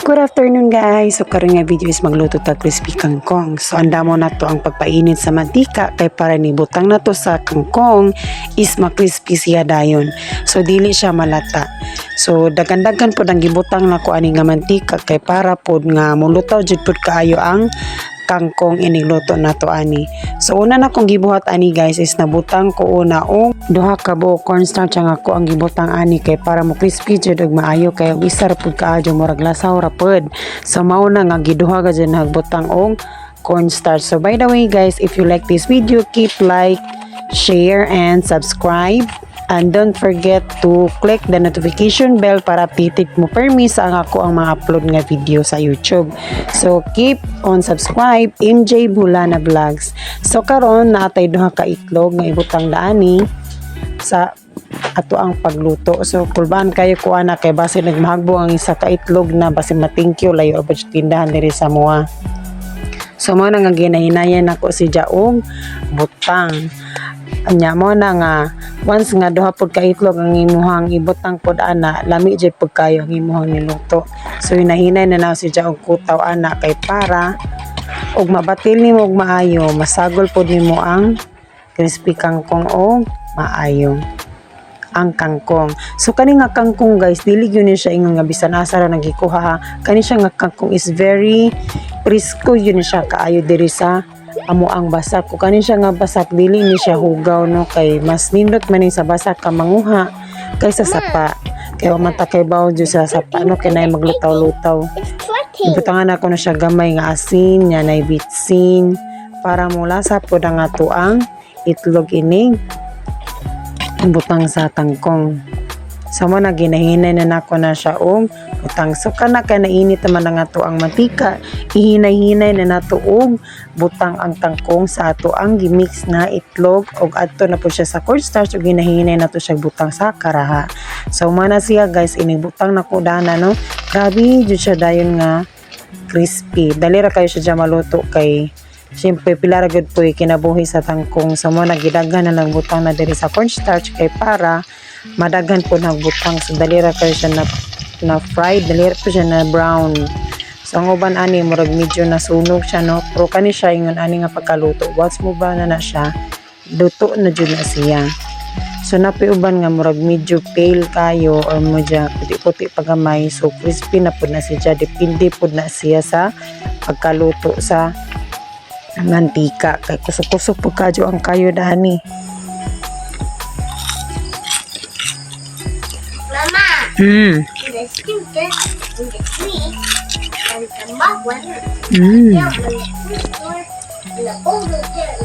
Good afternoon guys! So karon nga video is magluto ta crispy kangkong. So anda mo na to ang pagpainit sa mantika kay para nibutang na to sa kangkong is makrispy siya dayon. So dili siya malata. So dagan-dagan pod ang gibutang nako ani nga mantika kay para pod nga mulutaw jud pod kaayo ang kangkong inigluto na to ani. So una na kong gibuhat ani guys is nabutang ko una og duha ka buok cornstarch ang ako ang gibutang ani kay para mo crispy jud og maayo kay og isa ra pud kaadyo murag lasaw ra pud. So mao na nga giduha ka jud nagbutang og cornstarch. So by the way guys, if you like this video, keep like, share and subscribe. And don't forget to click the notification bell para updated mo permi sa ako ang mga upload nga video sa YouTube. So keep on subscribe MJ Bulana Vlogs. So karon naatay duha ka itlog nga ibutang daani sa ato ang pagluto. So kulbaan kayo ko ana kay base nagmahagbo ang isa ka itlog na base matingkyo layo abot tindahan diri sa mua. So mo na nga ginahinayan ako si Jaong butang. Anya mo na nga once nga duha pod ka itlog ang imuhang ibutang pod ana lami jud pud kayo ang imuhang niluto. So hinahinay na naw si Jaong kutaw ana kay para og mabatil nimo og maayo masagol pod nimo ang crispy kangkong og maayo ang kangkong. So kani nga kangkong guys dili gyud ni siya ingon nga bisan asa ra nagikuha ha. Kani siya nga kangkong is very presko yun siya kaayo diri sa amo ang basak. Kung kanin siya nga basak dili ni siya hugaw no kay mas nindot man sa basak ka manguha kaysa sapa. Kaya matakay bawo jud sa sapa no kay nay maglutaw-lutaw. Ibutangan ako na siya gamay nga asin nya nay bitsin para mula sa pod ang ato ang itlog inig butang sa kangkong. So mo na ginahinay na nako na siya og butang. So kana kay nainit naman ang ato ang mantika, ihinay-hinay na nato og butang ang kangkong sa ato ang gimix na itlog og adto na po siya sa cornstarch ug ginahinay nato siya butang sa karaha. So mo na siya guys inibutang nako dana no. Grabe jud siya dayon nga crispy. Dali ra kayo siya maluto kay siyempre pila ra gud po kinabuhi sa tangkong. So mo nagidaghan na lang butang na diri sa cornstarch kay para madaghan po nagbutang. So dalira kayo siya na fried, dalira po siya na brown. So ang uban ani murag medyo nasunog siya no, pero kani siya ingon ani nga pagkaluto once mo ba na siya luto na jud na siya. So napiuban nga murag medyo pale kayo or medyo puti-puti pagamay, so crispy na pud na siya, depende pud na siya sa pagkaluto sa mantika kay kusog-kusog pud kadyo ang kayo dani. The student in the tree and the mug one. And the boulder there.